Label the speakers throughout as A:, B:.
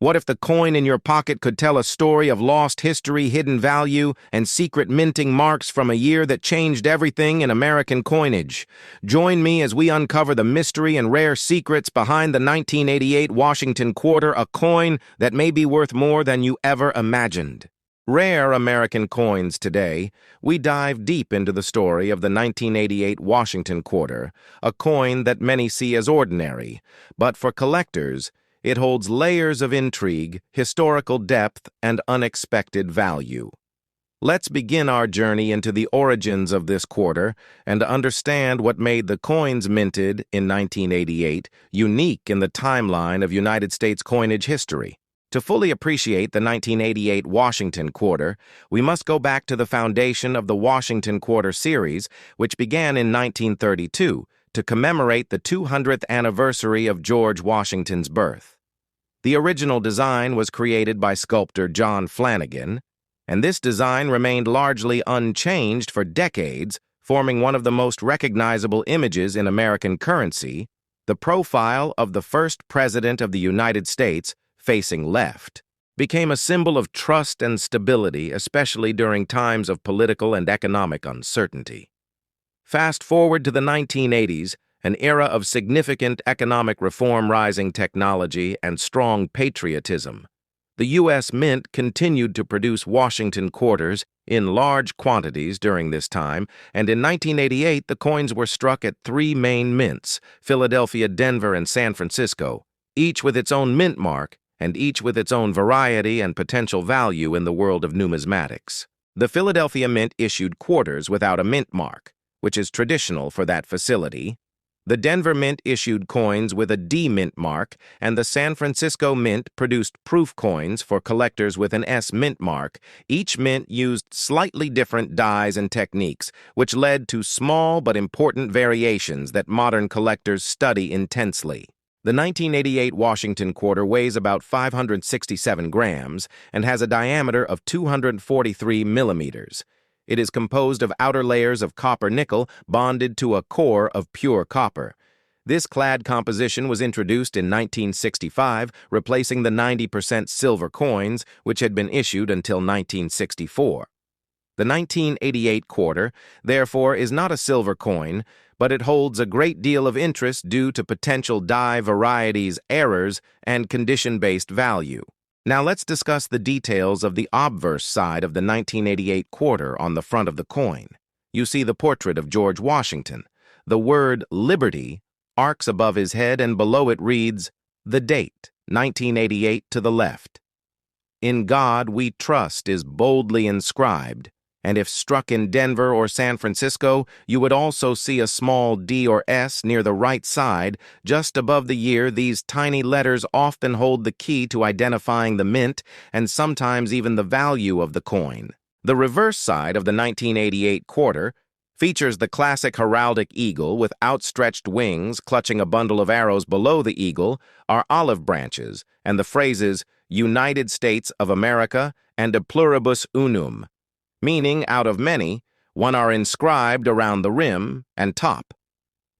A: What if the coin in your pocket could tell a story of lost history, hidden value, and secret minting marks from a year that changed everything in American coinage? Join me as we uncover the mystery and rare secrets behind the 1988 Washington quarter, a coin that may be worth more than you ever imagined. Rare American coins today, we dive deep into the story of the 1988 Washington quarter, a coin that many see as ordinary, but for collectors, it holds layers of intrigue, historical depth, and unexpected value. Let's begin our journey into the origins of this quarter and understand what made the coins minted in 1988 unique in the timeline of United States coinage history. To fully appreciate the 1988 Washington quarter, we must go back to the foundation of the Washington quarter series, which began in 1932 to commemorate the 200th anniversary of George Washington's birth. The original design was created by sculptor John Flanagan, and this design remained largely unchanged for decades, forming one of the most recognizable images in American currency, the profile of the first president of the United States, facing left, became a symbol of trust and stability, especially during times of political and economic uncertainty. Fast forward to the 1980s, an era of significant economic reform, rising technology, and strong patriotism. The U.S. Mint continued to produce Washington quarters in large quantities during this time, and in 1988 the coins were struck at three main mints, Philadelphia, Denver, and San Francisco, each with its own mint mark, and each with its own variety and potential value in the world of numismatics. The Philadelphia Mint issued quarters without a mint mark, which is traditional for that facility. The Denver Mint issued coins with a D mint mark, and the San Francisco Mint produced proof coins for collectors with an S mint mark. Each mint used slightly different dies and techniques, which led to small but important variations that modern collectors study intensely. The 1988 Washington quarter weighs about 567 grams and has a diameter of 243 millimeters. It is composed of outer layers of copper-nickel bonded to a core of pure copper. This clad composition was introduced in 1965, replacing the 90% silver coins, which had been issued until 1964. The 1988 quarter, therefore, is not a silver coin, but it holds a great deal of interest due to potential die varieties, errors, and condition-based value. Now let's discuss the details of the obverse side of the 1988 quarter. On the front of the coin, you see the portrait of George Washington. The word Liberty arcs above his head, and below it reads, the date, 1988, to the left. In God we trust is boldly inscribed, and if struck in Denver or San Francisco, you would also see a small D or S near the right side. Just above the year, these tiny letters often hold the key to identifying the mint and sometimes even the value of the coin. The reverse side of the 1988 quarter features the classic heraldic eagle with outstretched wings. Clutching a bundle of arrows below the eagle are olive branches and the phrases United States of America and De Pluribus Unum, meaning out of many, one, are inscribed around the rim and top.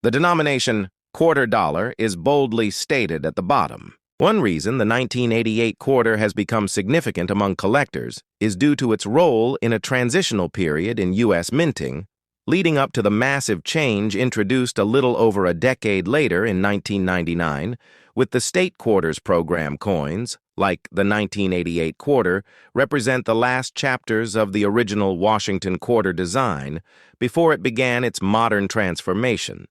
A: The denomination quarter dollar is boldly stated at the bottom. One reason the 1988 quarter has become significant among collectors is due to its role in a transitional period in U.S. minting, leading up to the massive change introduced a little over a decade later in 1999, with the state quarters program. Coins, like the 1988 quarter, represent the last chapters of the original Washington quarter design before it began its modern transformation.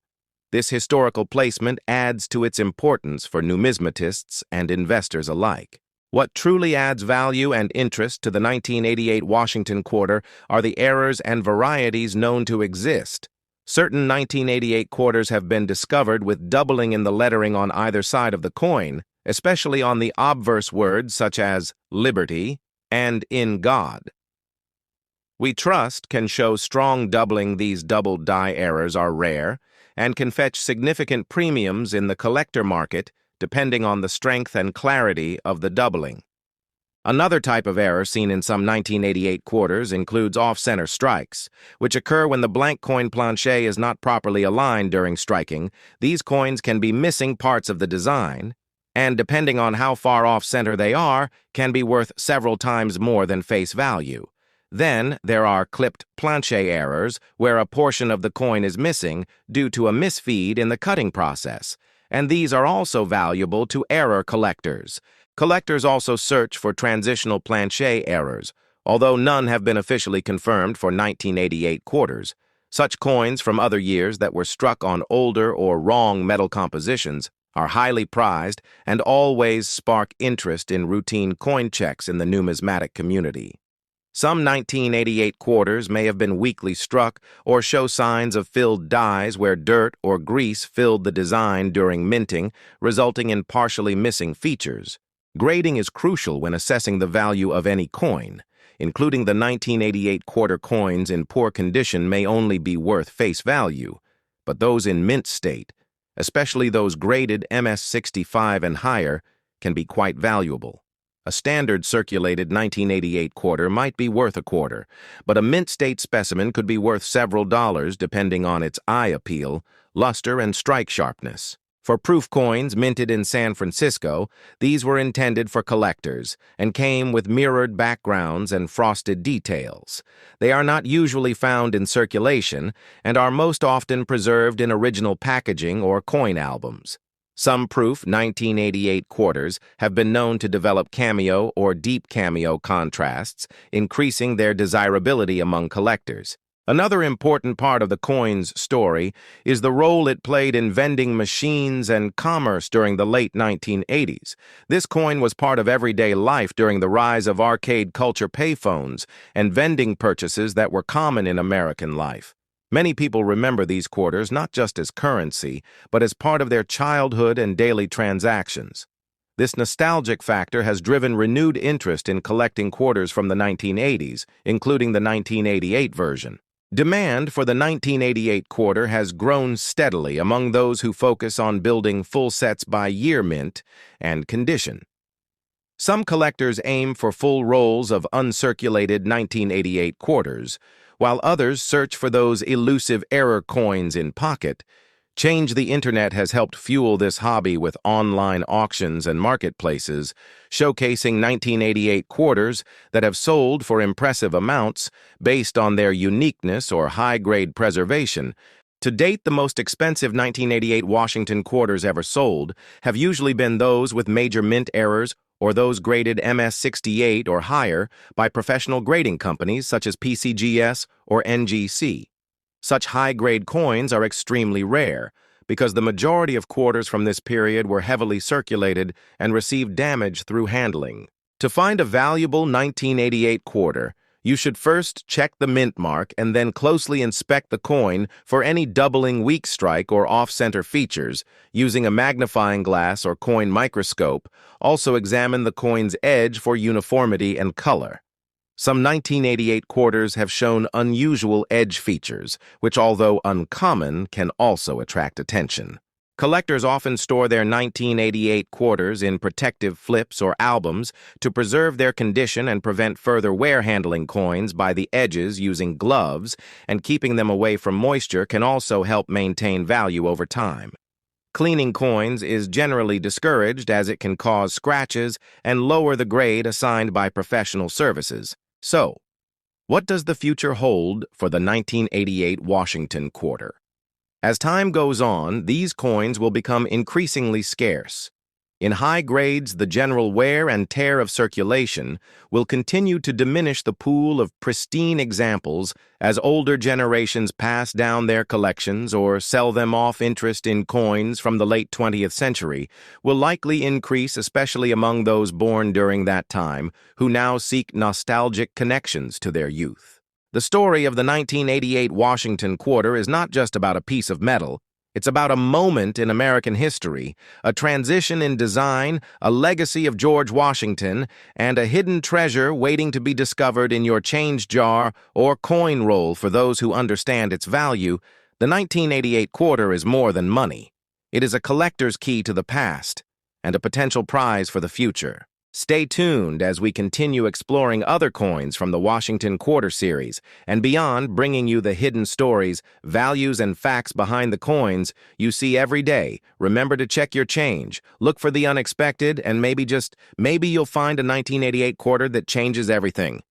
A: This historical placement adds to its importance for numismatists and investors alike. What truly adds value and interest to the 1988 Washington quarter are the errors and varieties known to exist. Certain 1988 quarters have been discovered with doubling in the lettering on either side of the coin, especially on the obverse words such as liberty and in God. We trust can show strong doubling. These double die errors are rare and can fetch significant premiums in the collector market depending on the strength and clarity of the doubling. Another type of error seen in some 1988 quarters includes off-center strikes, which occur when the blank coin plancher is not properly aligned during striking. These coins can be missing parts of the design and depending on how far off-center they are, can be worth several times more than face value. Then, there are clipped planche errors, where a portion of the coin is missing due to a misfeed in the cutting process, and these are also valuable to error collectors. Collectors also search for transitional planche errors, although none have been officially confirmed for 1988 quarters. Such coins from other years that were struck on older or wrong metal compositions are highly prized and always spark interest in routine coin checks in the numismatic community. Some 1988 quarters may have been weakly struck or show signs of filled dies where dirt or grease filled the design during minting, resulting in partially missing features. Grading is crucial when assessing the value of any coin. Including the 1988 quarter coins in poor condition may only be worth face value, but those in mint state, especially those graded MS-65 and higher, can be quite valuable. A standard circulated 1988 quarter might be worth a quarter, but a mint state specimen could be worth several dollars depending on its eye appeal, luster, and strike sharpness. For proof coins minted in San Francisco, these were intended for collectors and came with mirrored backgrounds and frosted details. They are not usually found in circulation and are most often preserved in original packaging or coin albums. Some proof 1988 quarters have been known to develop cameo or deep cameo contrasts, increasing their desirability among collectors. Another important part of the coin's story is the role it played in vending machines and commerce during the late 1980s. This coin was part of everyday life during the rise of arcade culture payphones and vending purchases that were common in American life. Many people remember these quarters not just as currency, but as part of their childhood and daily transactions. This nostalgic factor has driven renewed interest in collecting quarters from the 1980s, including the 1988 version. Demand for the 1988 quarter has grown steadily among those who focus on building full sets by year mint and condition. Some collectors aim for full rolls of uncirculated 1988 quarters, while others search for those elusive error coins in pocket. Change the Internet has helped fuel this hobby with online auctions and marketplaces, showcasing 1988 quarters that have sold for impressive amounts based on their uniqueness or high-grade preservation. To date, the most expensive 1988 Washington quarters ever sold have usually been those with major mint errors or those graded MS-68 or higher by professional grading companies such as PCGS or NGC. Such high-grade coins are extremely rare because the majority of quarters from this period were heavily circulated and received damage through handling. To find a valuable 1988 quarter, you should first check the mint mark and then closely inspect the coin for any doubling weak strike or off-center features using a magnifying glass or coin microscope. Also examine the coin's edge for uniformity and color. Some 1988 quarters have shown unusual edge features, which, although uncommon, can also attract attention. Collectors often store their 1988 quarters in protective flips or albums to preserve their condition and prevent further wear. Handling coins by the edges using gloves and keeping them away from moisture can also help maintain value over time. Cleaning coins is generally discouraged as it can cause scratches and lower the grade assigned by professional services. So, what does the future hold for the 1988 Washington quarter? As time goes on, these coins will become increasingly scarce. In high grades, the general wear and tear of circulation will continue to diminish the pool of pristine examples as older generations pass down their collections or sell them off. Interest in coins from the late 20th century will likely increase, especially among those born during that time who now seek nostalgic connections to their youth. The story of the 1988 Washington quarter is not just about a piece of metal. It's about a moment in American history, a transition in design, a legacy of George Washington, and a hidden treasure waiting to be discovered in your change jar or coin roll. For those who understand its value, the 1988 quarter is more than money. It is a collector's key to the past and a potential prize for the future. Stay tuned as we continue exploring other coins from the Washington Quarter Series and beyond, bringing you the hidden stories, values, and facts behind the coins you see every day. Remember to check your change, look for the unexpected, and maybe you'll find a 1988 quarter that changes everything.